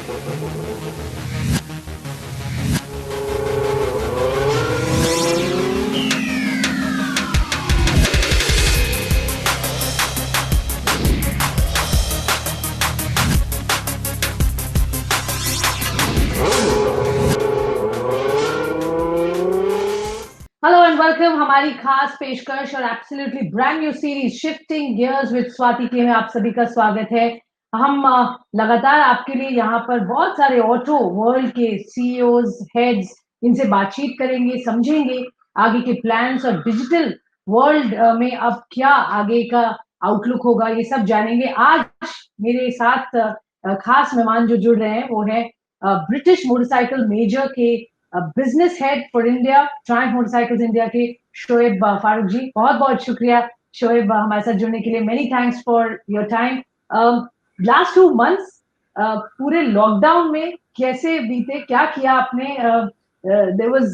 Hello and welcome हमारी खास पेशकश और absolutely brand new series shifting gears with Swati के में आप सभी का स्वागत है। हम लगातार आपके लिए यहाँ पर बहुत सारे ऑटो वर्ल्ड के सीईओज हेड्स इनसे बातचीत करेंगे, समझेंगे आगे के प्लान्स और डिजिटल वर्ल्ड में अब क्या आगे का आउटलुक होगा, ये सब जानेंगे। आज मेरे साथ खास मेहमान जो जुड़ रहे हैं वो है ब्रिटिश मोटरसाइकिल मेजर के business head for India, Triumph motorcycles India के शोएब फारूक जी। बहुत बहुत शुक्रिया शोएब हमारे साथ जुड़ने के लिए। Many thanks for your time. Last 2 months पूरे लॉकडाउन में कैसे बीते, क्या किया आपने? There was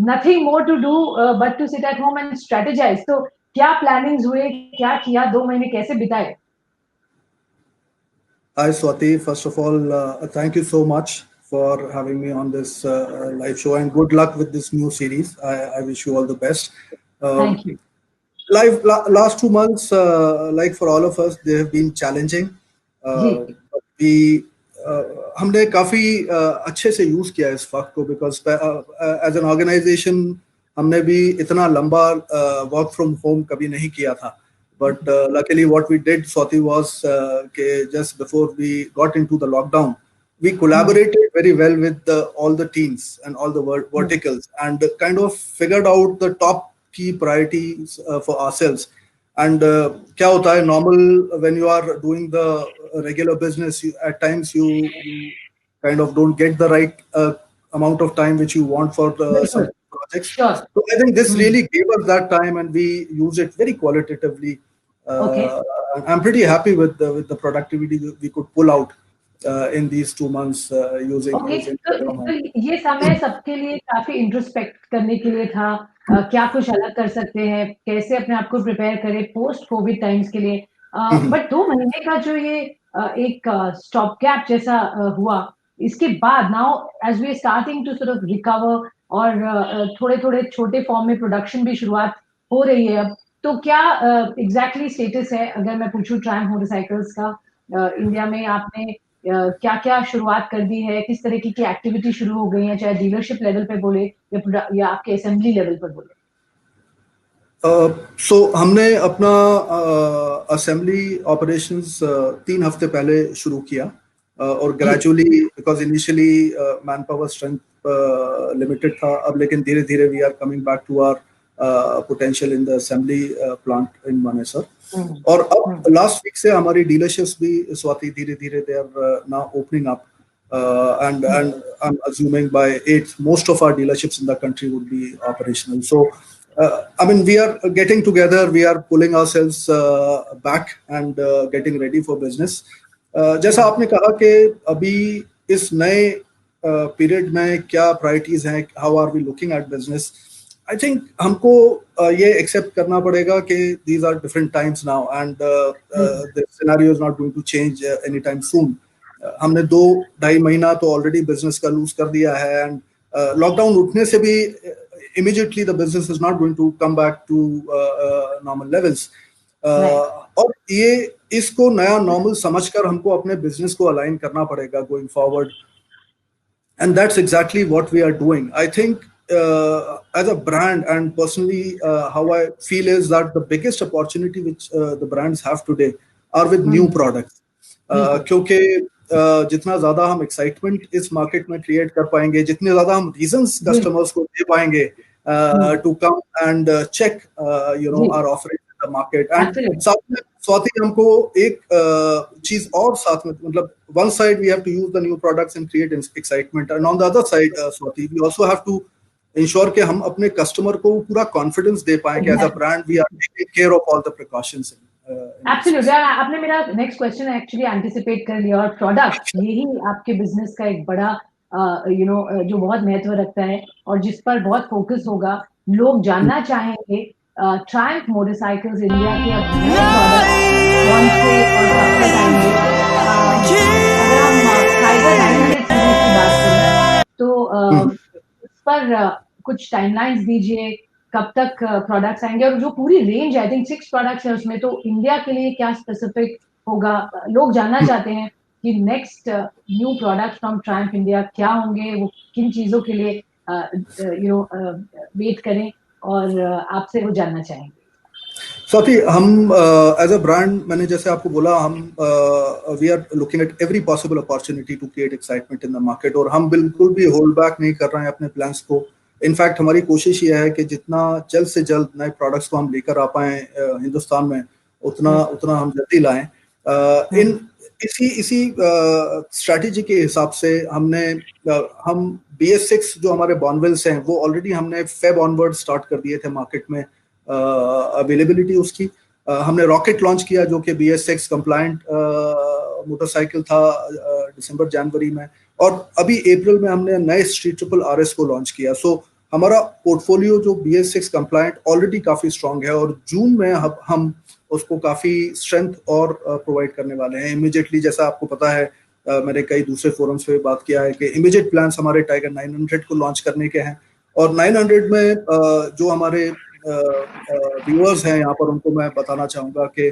nothing more to do but to sit at home and strategise. तो क्या प्लानिंग्स हुए, क्या किया, 2 महीने कैसे बिताए? Hi Swati, first of all, thank you so much for having me on this live show, and good luck with this new series. I wish you all the best. Thank you. Last 2 months, like for all of us, they have been challenging. हमने काफी अच्छे से use किया इस वक्त को, because as an organization हमने भी इतना लंबा वर्क फ्रॉम होम कभी नहीं किया था. But luckily what we did, Swati, was just before we got into the lockdown, we collaborated very well with all the teams and all the verticals, and kind of figured out the top key priorities for ourselves. And क्या होता है normal when you are doing the regular business, at times you kind of don't get the right amount of time which you want for some projects. Sure. So I think this really gave us that time, and we use it very qualitatively. Okay. I'm pretty happy with the productivity we could pull out in these 2 months using. Okay. तो ये समय सबके लिए काफी introspect करने के लिए था। क्या कुछ अलग कर सकते हैं, कैसे अपने आप को प्रिपेयर करें पोस्ट कोविड टाइम्स के लिए। बट 2 महीने का जो ये एक स्टॉप गैप जैसा हुआ, इसके बाद now as we are starting to sort of recover और थोड़े थोड़े छोटे फॉर्म में प्रोडक्शन भी शुरुआत हो रही है अब, तो क्या एग्जैक्टली स्टेटस है अगर मैं पूछूं ट्रायम्फ मोटरसाइकिल्स का? इंडिया में आपने क्या क्या शुरुआत कर दी है, किस तरीके की एक्टिविटी शुरू हो गई है, चाहे डीलरशिप लेवल पे बोले या आपके असेंबली लेवल पर बोले? सो हमने अपना असेंबली ऑपरेशंस 3 हफ्ते पहले शुरू किया, और gradually, because initially man power strength limited था, अब लेकिन धीरे धीरे we are coming back to our potential in the assembly plant in Manesar. और अब last week से हमारी dealerships भी स्वाति धीरे धीरे they are now opening up, and I'm assuming by 8th most of our dealerships in the country would be operational. So I mean we are getting together, we are pulling ourselves back and getting ready for business. जैसा आपने कहा कि अभी इस नए period में क्या priorities हैं, how are we looking at business? I think हमको ये एक्सेप्ट करना पड़ेगा कि these are different times now, and the scenario is not going to change anytime soon. हमने 2-2.5 महीना तो ऑलरेडी बिजनेस का लूज कर दिया है, एंड लॉकडाउन उठने से भी immediately the business is not going to come back to normal levels. और ये इसको नया नॉर्मल समझकर हमको अपने बिजनेस को अलाइन करना पड़ेगा going forward, and that's exactly what we are doing. I think as a brand, and personally how I feel is that the biggest opportunity which the brands have today are with new products. क्योंकि जितना ज्यादा हम excitement इस market में create कर पाएंगे, जितने ज्यादा हम रीजंस कस्टमर्स को दे पाएंगे to come and check our offering in the market, and साथ में स्वाति हमको एक चीज और साथ में, मतलब one side we have to use the new products and create excitement, and on the other side Swati we also have to ensure कि हम अपने कस्टमर को पूरा कॉन्फिडेंस दे पाएं कि as a brand we are taking care of all the precautions. Absolutely, आपने मेरा नेक्स्ट क्वेश्चन एक्चुअली एंटिसिपेट कर लिया, और प्रोडक्ट यही आपके बिजनेस का एक बड़ा जो बहुत महत्व रखता है और जिस पर बहुत फोकस होगा. लोग जानना चाहेंगे ट्रायम्फ मोटरसाइकिल्स इंडिया के अब नए प्रोडक्ट कौन से और कब तक आएंगे. अगर हम टाइगर उस पर कुछ टाइमलाइंस दीजिए, कब तक प्रोडक्ट्स आएंगे, और जो पूरी रेंज आई थिंक 6 प्रोडक्ट्स है उसमें, तो इंडिया के लिए क्या स्पेसिफिक होगा? लोग जानना चाहते हैं कि next new product from Triumph India क्या होंगे, वो किन चीजों के लिए वेट करें, और आपसे वो जानना चाहेंगे। स्वाति, हम एज अ ब्रांड, मैंने जैसे आपको बोला, हम we are looking at every possible opportunity to create excitement in the market, और हम बिल्कुल भी होल्ड बैक नहीं कर रहे हैं अपने प्लान्स को। इनफैक्ट हमारी कोशिश ये है कि जितना जल्द से जल्द नए प्रोडक्ट्स को हम लेकर आ पाए हिंदुस्तान में, उतना हम जल्दी लाएं। इन इसी स्ट्रैटेजी के हिसाब से हम BS6 जो हमारे बॉर्नविल्स हैं वो ऑलरेडी हमने फेब ऑनवर्ड स्टार्ट कर दिए थे मार्केट में अवेलेबिलिटी उसकी। हमने रॉकेट लॉन्च किया जो कि BS6 कंप्लायंट मोटरसाइकिल था दिसंबर जनवरी में, और अभी अप्रैल में हमने नए स्ट्रीट ट्रिपल RS को लॉन्च किया। सो हमारा पोर्टफोलियो जो BS6 कंप्लायंट ऑलरेडी काफी स्ट्रांग है, और जून में हम उसको काफी स्ट्रेंथ और प्रोवाइड करने वाले हैं इमीडिएटली। जैसा आपको पता है, मैंने कई दूसरे फोरम्स पे बात किया है कि इमीडिएट प्लान्स हमारे टाइगर 900 को लॉन्च करने के हैं, और 900 में जो हमारे व्यूअर्स हैं यहाँ पर, उनको मैं बताना चाहूंगा कि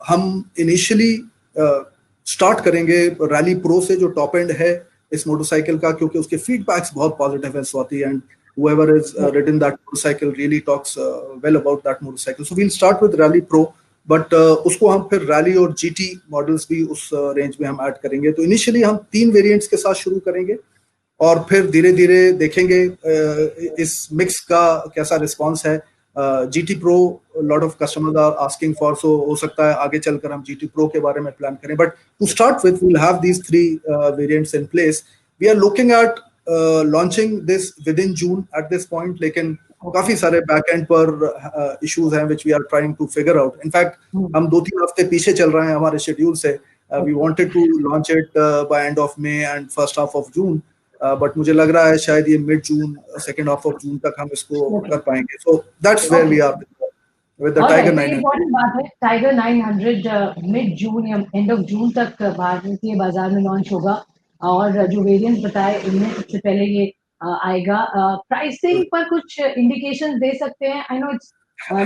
हम इनिशियली स्टार्ट करेंगे रैली प्रो से, जो टॉप एंड है इस मोटरसाइकिल का, क्योंकि उसके फीडबैक्स बहुत पॉजिटिव है Swati, and whoever has ridden that motorcycle really talks well about that motorcycle. So we'll start with Rally Pro, but उसको हम फिर Rally और GT मॉडल्स भी उस रेंज में हम ऐड करेंगे। तो इनिशियली हम 3 वेरिएंट्स के साथ शुरू करेंगे, और फिर धीरे धीरे देखेंगे इस मिक्स का कैसा रिस्पांस है। GT Pro lot of customers are asking for, so हो सकता है आगे चलकर हम GT Pro के बारे में प्लान करें, but to start with we will have these 3 variants in place. We are looking at launching this within June at this point, लेकिन काफी सारे बैक एंड पर इश्यूज हैं which we are trying to figure out. In fact, हम 2-3 हफ्ते पीछे चल रहे हैं हमारे शेड्यूल से। We wanted to launch it by end of May and first half of June, but मुझे लग रहा है शायद ये mid June, second half of June तक हम इसको कर पाएंगे. So that's where we are with the Tiger 900. Important बात है, टाइगर 900 मिड जून या एंड ऑफ जून तक भारतीय बाजार में लॉन्च होगा, और जो वेरिएंट्स बताए उनमें सबसे पहले ये आएगा। प्राइसिंग पर कुछ इंडिकेशंस दे सकते हैं? I know it's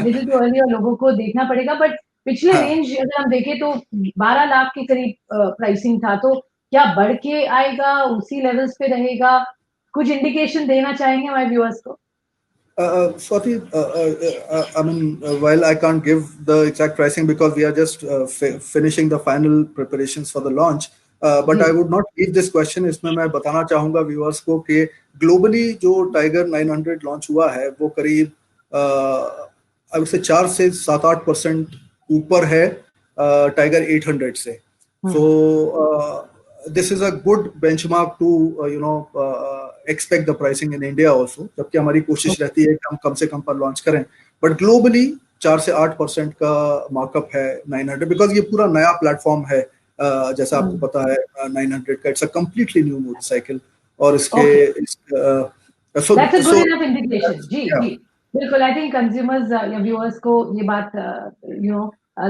little too early और लोगों को देखना पड़ेगा, बट पिछले रेंज अगर हम देखें तो 12 लाख के करीब प्राइसिंग था, तो क्या बढ़ के आएगा, उसी लेवल्स पे रहेगा? कुछ इंडिकेशन देना चाहेंगे हमारे व्यूअर्स को? Swati, I mean, while I can't give the exact pricing because we are just finishing the final preparations for the launch, but I would not leave this question. इसमें मैं बताना चाहूँगा व्यूअर्स को कि ग्लोबली जो tiger 900 launch हुआ है वो करीब I would say 4 से 7-8% ऊपर है टाइगर 800 से। So this is a good benchmark to expect the pricing in India also, जबकि हमारी कोशिश रहती है कि हम कम से कम पर लॉन्च करें, बट ग्लोबली 4 से 8% का मार्कअप है 900, बिकॉज ये पूरा नया प्लेटफॉर्म है। जैसा आपको पता है 900 का it's a completely new motorcycle, और इसके That's a good enough indication. जी बिल्कुल, आई थिंक कंज्यूमर्स या व्यूअर्स को ये बात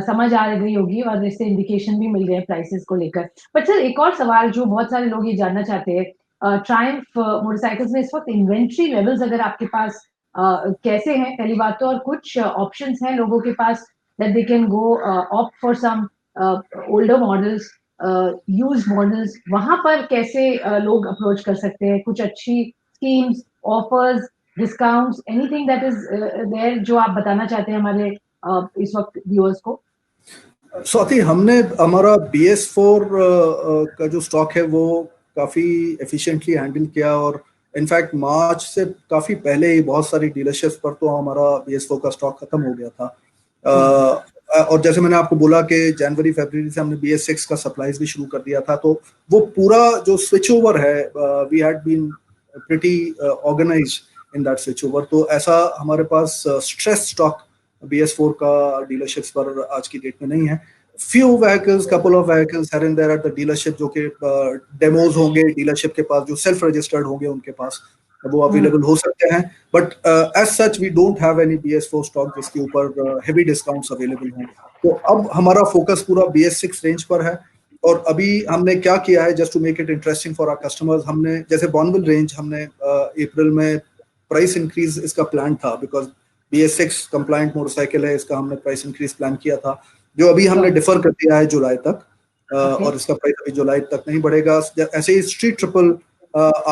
समझ आ गई होगी, और इससे इंडिकेशन भी मिल गए प्राइसेस को लेकर। बट सर, एक और सवाल जो बहुत सारे लोग ये जानना चाहते हैं, ट्रायम्फ मोटरसाइकिल्स में इस वक्त इन्वेंट्री लेवल्स अगर आपके पास कैसे हैं, पहली बात तो, और कुछ ऑप्शंस हैं लोगों के पास that they can go opt for some older models, used models, वहां पर कैसे लोग अप्रोच कर सकते हैं? कुछ अच्छी schemes, offers, discounts, anything that is there जो आप बताना चाहते हैं हमारे इस वक्त व्यूअर्स को? स्वाति, हमने हमारा BS4 का जो स्टॉक है वो काफी एफिशिएंटली हैंडल किया, और इनफैक्ट मार्च से काफी पहले ही बहुत सारी डीलरशिप्स पर तो हमारा BS4 का स्टॉक खत्म हो गया था। और जैसे मैंने आपको बोला कि जनवरी फरवरी से हमने BS6 का सप्लाईज भी शुरू कर दिया था, तो वो पूरा जो स्विच ओवर है, we had been pretty organised in that switch over. तो ऐसा हमारे पास स्ट्रेस स्टॉक BS4 का डीलरशिप्स पर आज की डेट में नहीं है। few vehicles, couple of vehicles here and there at the dealership जो कि डेमोज होंगे डीलरशिप के पास, जो सेल्फ रजिस्टर्ड होंगे उनके पास, वो अवेलेबल हो सकते हैं, but as such we don't have any BS4 stock जिसके ऊपर हेवी डिस्काउंट्स अवेलेबल हों। तो अब हमारा फोकस पूरा BS6 रेंज पर है, और अभी हमने क्या किया है, just to make it interesting for our customers, हमने जैसे बॉर्नविल रेंज हमने अप्रैल में प्राइस इंक्रीज इसका प्लान था, बिकॉज BS6 कंप्लायंट मोटरसाइकिल है, इसका हमने प्राइस इंक्रीज प्लान किया था, जो अभी हमने डिफर कर दिया है जुलाई तक, और इसका प्राइस अभी जुलाई तक नहीं बढ़ेगा। ऐसे ही स्ट्रीट ट्रिपल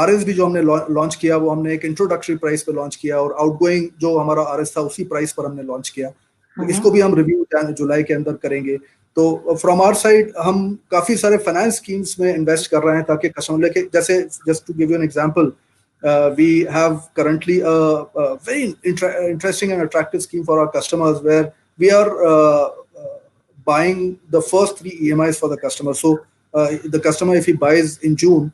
RS भी जो हमने लॉन्च किया, वो हमने एक इंट्रोडक्टरी प्राइस पे लॉन्च किया, और आउटगोइंग जो हमारा RS था उसी प्राइस पर हमने लॉन्च किया। तो इसको भी हम रिव्यू जुलाई के अंदर करेंगे। तो फ्रॉम आवर साइड हम काफी सारे फाइनेंस स्कीम्स में इन्वेस्ट कर रहे हैं, ताकि कस्टमर लेके, जैसे just to give you an example, we have currently a very interesting and attractive scheme for our customers, where we are buying the first 3 EMIs for the customer. So the customer, if he buys in June,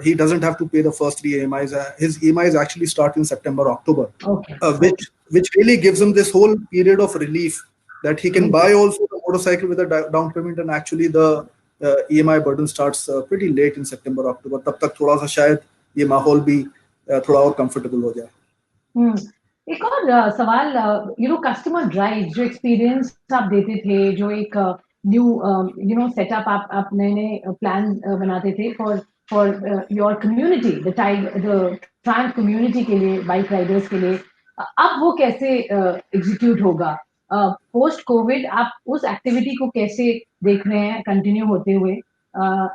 he doesn't have to pay the first 3 EMIs. His EMIs actually start in September, October, which really gives him this whole period of relief, that he can buy also the motorcycle with a down payment, and actually the EMI burden starts pretty late in September, October. तब तक थोड़ा सा शायद ये माहौल भी थोड़ा और कंफर्टेबल हो जाए। एक और सवाल, कस्टमर ड्राइव जो एक्सपीरियंस आप देते थे, जो एक न्यू सेटअप आप नए प्लान बनाते थे for your community, the Triumph community के लिए, बाइक राइडर्स के लिए, अब वो कैसे एग्जीक्यूट होगा पोस्ट कोविड? आप उस एक्टिविटी को कैसे देख रहे हैं कंटिन्यू होते हुए,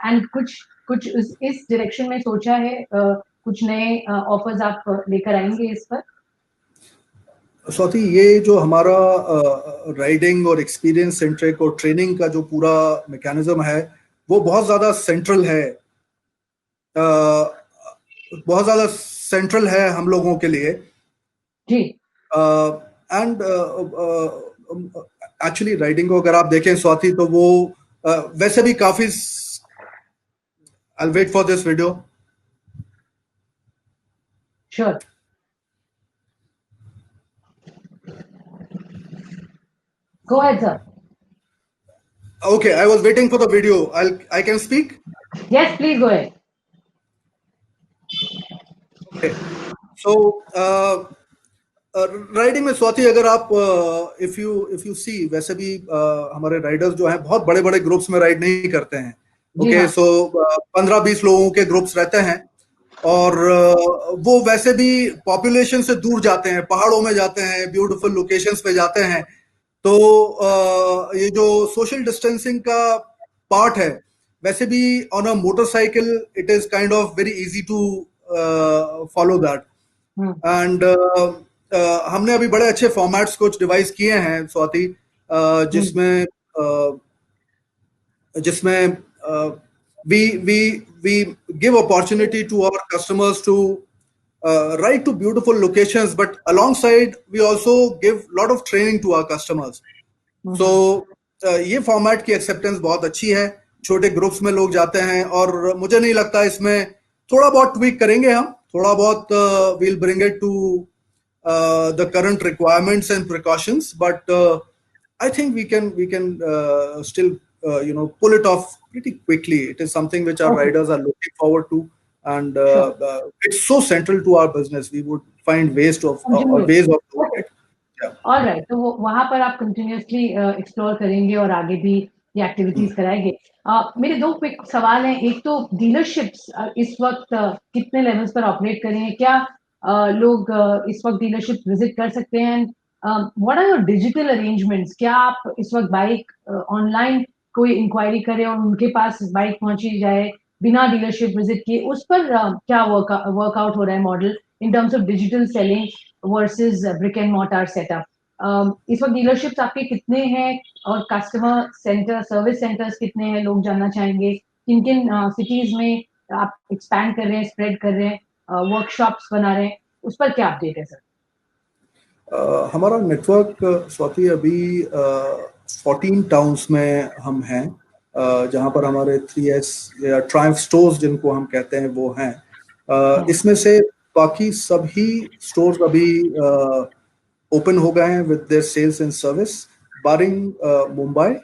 एंड कुछ इस डायरेक्शन में सोचा है, कुछ नए ऑफर्स आप लेकर आएंगे इस पर? स्वाति, ये जो हमारा राइडिंग और एक्सपीरियंस सेंट्रिक और ट्रेनिंग का जो पूरा मैकेनिज्म है, वो बहुत ज्यादा सेंट्रल है, बहुत ज्यादा सेंट्रल है हम लोगों के लिए जी। एंड एक्चुअली राइडिंग को अगर आप देखें स्वाति, तो वो वैसे भी काफी, I'll wait for this video. Sure. Go ahead, sir. Okay, I was waiting for the video. I can speak? Yes, please go ahead. Okay. So, riding में स्वाति, अगर आप if you see, वैसे भी हमारे राइडर्स जो हैं बहुत बड़े बड़े ग्रुप्स में राइड नहीं करते हैं। ओके, सो 15-20 लोगों के ग्रुप्स रहते हैं, और वो वैसे भी पॉपुलेशन से दूर जाते हैं, पहाड़ों में जाते हैं, ब्यूटीफुल लोकेशंस पे जाते हैं। तो ये जो सोशल डिस्टेंसिंग का पार्ट है, वैसे भी on a motorcycle it is kind of very easy to follow that. And हमने अभी बड़े अच्छे फॉर्मेट्स कुछ डिवाइस किए हैं स्वाति, जिसमें we give opportunity to our customers to ride to beautiful locations, but alongside we also give lot of training to our customers. So ये format की एक्सेप्टेंस बहुत अच्छी है, छोटे ग्रुप्स में लोग जाते हैं, और मुझे नहीं लगता इसमें थोड़ा बहुत ट्वीक करेंगे हम, थोड़ा बहुत we'll bring it to the current requirements and precautions, but I think we can still pull it off pretty quickly. It is something which our riders are looking forward to, and it's so central to our business. We would find ways of doing it. Yeah. All right. तो वहाँ पर आप continuously explore करेंगे और आगे भी ये activities कराएंगे। मेरे 2 क्विक सवाल हैं। एक तो डीलरशिप्स इस वक्त कितने लेवल्स पर ऑपरेट कर रहे हैं? क्या लोग इस वक्त डीलरशिप विजिट कर सकते हैं? What are your digital arrangements? क्या आप इस वक्त बाइक ऑनलाइन कोई इंक्वायरी करे और उनके पास बाइक पहुंची जाए बिना डीलरशिप विजिट किए, उस पर क्या वर्कआउट हो रहा है model in terms of digital selling versus brick and mortar setup? इस वक्त डीलरशिप्स आपके कितने हैं और कस्टमर सेंटर सर्विस सेंटर्स कितने हैं? लोग जानना चाहेंगे किन किन सिटीज में आप एक्सपैंड कर रहे हैं, स्प्रेड कर रहे हैं, वर्कशॉप्स बना रहे हैं, उस पर क्या अपडेट है सर? हमारा नेटवर्क स्वाति अभी 14 टाउन्स में हम हैं, जहां पर हमारे 3S या ट्रायम्फ स्टोर्स जिनको हम कहते हैं वो हैं। इसमें से बाकी सभी स्टोर्स अभी ओपन हो गए हैं with their sales and service, barring Mumbai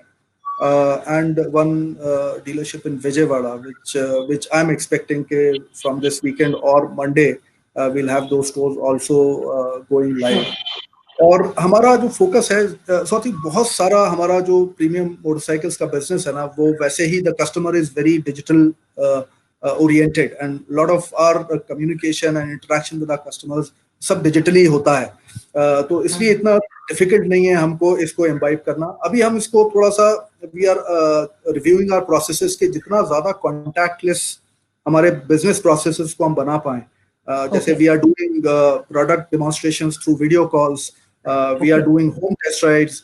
and one dealership in Vijayawada, which I'm expecting from this weekend or Monday we'll have those stores also going live. और हमारा जो फोकस है स्वाति, बहुत सारा हमारा जो प्रीमियम मोटरसाइकिल्स का बिजनेस है ना, वो वैसे ही the customer is very digital oriented and lot of our communication and interaction with our customers सब डिजिटली होता है, तो इसलिए इतना डिफिकल्ट नहीं है हमको इसको एम्बाइब करना। अभी हम इसको थोड़ा सा we are reviewing our processes के जितना ज्यादा कॉन्टैक्टलेस हमारे बिजनेस प्रोसेसेस को हम बना पाए, जैसे we are doing product demonstrations through video calls, we are doing home test rides,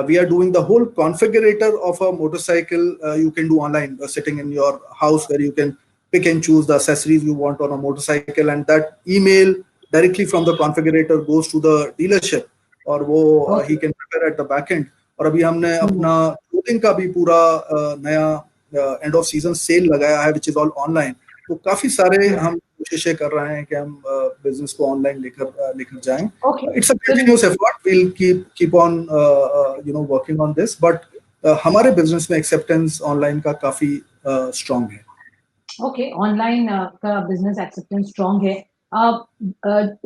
we are doing the whole configurator of a motorcycle you can do online, sitting in your house, where you can pick and choose the accessories you want on a motorcycle, and that email directly from the configurator goes to the dealership और वो he can prepare at the back end। और अभी हमने अपना clothing का भी पूरा नया end of season sale लगाया है which is all online, तो काफी सारे हम कोशिशें कर रहे हैं कि हम बिजनेस को ऑनलाइन लेकर जाएं। It's a continuous effort, we will keep on working on this, but हमारे बिजनेस में एक्सेप्टेंस ऑनलाइन का काफी स्ट्रांग है। ओके, ऑनलाइन का बिजनेस एक्सेप्टेंस स्ट्रांग है।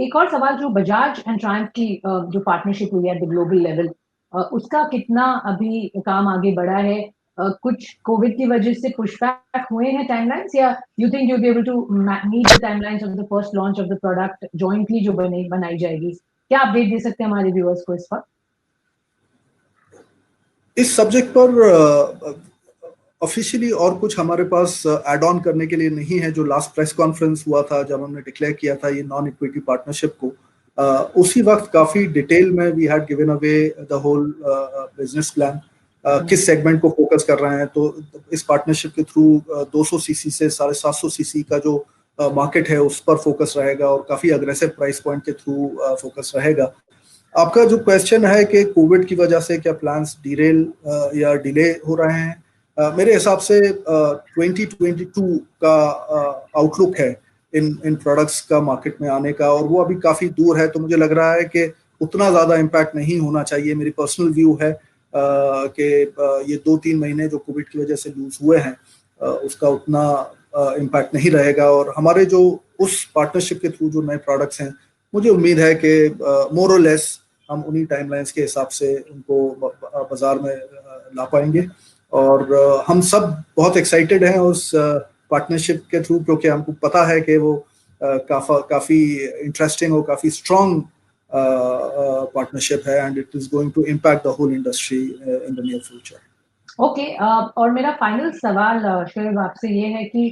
एक और सवाल, जो बजाज एंड ट्रायम्फ की जो पार्टनरशिप हुई है एट द ग्लोबल लेवल, उसका कितना अभी काम आगे बढ़ा है? कुछ कोविड की वजह से पुशबैक हुए हैं टाइमलाइंस, या you think you will be able to meet the timelines of the first launch of the product jointly जो बनाई जाएगी? क्या अपडेट दे सकते हैं हमारे व्यूअर्स को इस पर? इस सब्जेक्ट पर ऑफिशियली और कुछ हमारे पास ऐड ऑन करने के लिए नहीं है। जो लास्ट प्रेस कॉन्फ्रेंस हुआ था जब हमने डिक्लेयर किया था ये नॉन इक्विटी पार्टनरशिप को, उसी वक्त काफी डिटेल में we had given away the whole business plan, किस सेगमेंट को फोकस कर रहे हैं। तो इस पार्टनरशिप के थ्रू 200 सीसी से 750 सीसी का जो मार्केट है उस पर फोकस रहेगा और काफी अग्रेसिव प्राइस पॉइंट के थ्रू फोकस रहेगा। आपका जो क्वेश्चन है कि कोविड की वजह से क्या प्लान्स डीरेल या डिले हो रहे हैं, मेरे हिसाब से 2022 का आउटलुक है इन प्रोडक्ट्स का मार्केट में आने का, और वो अभी काफी दूर है। तो मुझे लग रहा है कि उतना ज्यादा इम्पैक्ट नहीं होना चाहिए। मेरी पर्सनल व्यू है कि ये 2-3 महीने जो कोविड की वजह से लूज हुए हैं उसका उतना इम्पैक्ट नहीं रहेगा। और हमारे जो उस पार्टनरशिप के थ्रू जो नए प्रोडक्ट्स हैं, मुझे उम्मीद है कि मोर और लेस हम उन्हीं टाइमलाइंस के हिसाब से उनको बाजार में ला पाएंगे। और हम सब बहुत एक्साइटेड हैं उस पार्टनरशिप के थ्रू, क्योंकि हमको पता है कि वो काफी इंटरेस्टिंग और काफी स्ट्रॉन्ग partnership है, and it is going to impact the whole industry in the near future. Okay, और मेरा फाइनल सवाल शोएब आपसे ये है कि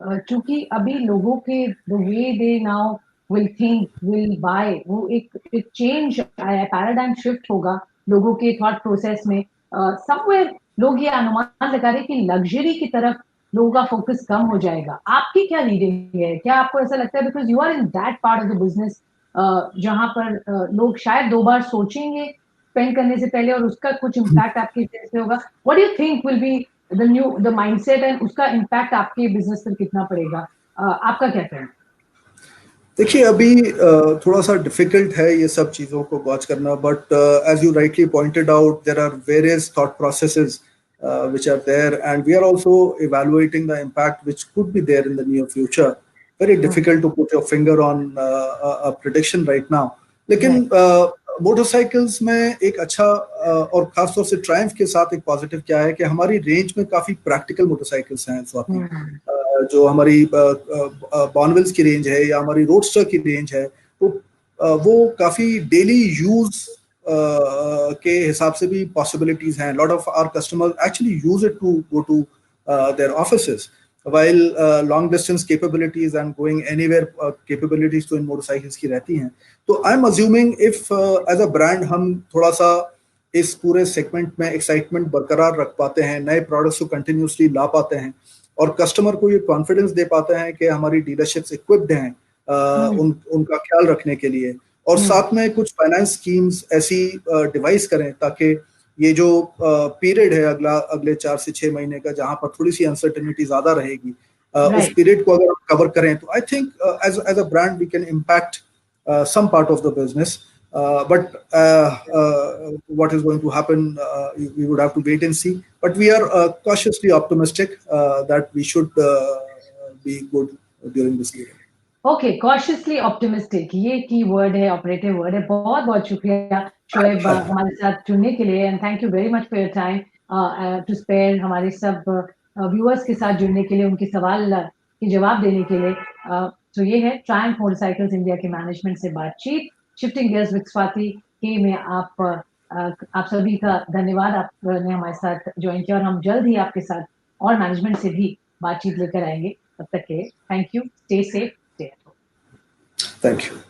चूंकि अभी लोगों के the way they now will think, will buy, वो एक चेंज आया, पैराडाइम शिफ्ट होगा लोगों के थॉट प्रोसेस में। somewhere लोग ये अनुमान लगा रहे कि लग्जरी की तरफ लोगों का फोकस कम हो जाएगा। आपकी क्या रीडिंग है? क्या आपको ऐसा लगता है, because you are in that part of the business जहां पर लोग शायद 2 बार सोचेंगे स्पेंड करने से पहले, और उसका कुछ इम्पैक्ट आपके बिजनेस पे होगा? What do you think will be the mindset, and उसका इम्पैक्ट आपके बिजनेस पर कितना पड़ेगा? आपका क्या कहना है? देखिए, अभी थोड़ा सा डिफिकल्ट है ये सब चीजों को गॉज करना, but as you rightly pointed out, there are various thought processes which are there, and we are also evaluating the impact which could be there in the near future. Very difficult to put your finger on a prediction right now. लेकिन motorcycles में एक अच्छा और खासतौर से Triumph के साथ एक पॉजिटिव क्या है कि हमारी रेंज में काफी प्रैक्टिकल मोटरसाइकिल्स हैं स्वाति। जो हमारी बॉनविल्स की रेंज है या हमारी रोडस्टर की रेंज है, तो वो काफी डेली यूज के हिसाब से भी पॉसिबिलिटीज हैं। Lot of our customers actually use it to go to their offices, while long distance capabilities and going anywhere capabilities तो इन मोटरसाइकिल्स की रहती हैं। तो I am assuming if as a brand हम थोड़ा सा इस पूरे सेगमेंट में एक्साइटमेंट बरकरार रख पाते हैं, नए प्रोडक्ट्स को कंटिन्यूसली ला पाते हैं और कस्टमर को ये कॉन्फिडेंस दे पाते हैं कि हमारी डीलरशिप्स इक्विप्ड हैं उनका ख्याल रखने के लिए, और साथ में कुछ फाइनेंस स्कीम्स ऐसी डिवाइस करें ताकि ये जो पीरियड है अगले 4 से 6 महीने का, जहां पर थोड़ी सी अनसर्टेनिटी ज्यादा रहेगी, उस पीरियड को अगर कवर करें तो I think as a brand we can impact some part of the business, but what is going to happen, we would have to wait and see, but we are cautiously optimistic that we should be good during this period. Okay, cautiously optimistic ये key word है, operative word है। बहुत बहुत शुक्रिया शोएब हमारे साथ जुड़ने के लिए and thank you very much for your time to spare हमारे सब व्यूअर्स के साथ जुड़ने के लिए, उनके सवाल के जवाब देने के लिए। तो ये है ट्रायम्फ मोटरसाइकिल्स इंडिया के मैनेजमेंट से बातचीत, शिफ्टिंग गियर्स विद स्वाति के में आप सभी का धन्यवाद, आपने हमारे साथ ज्वाइन किया और हम जल्द ही आपके साथ और मैनेजमेंट से भी बातचीत लेकर आएंगे। तब तक के लिए thank you, stay safe, stay at home. Thank you.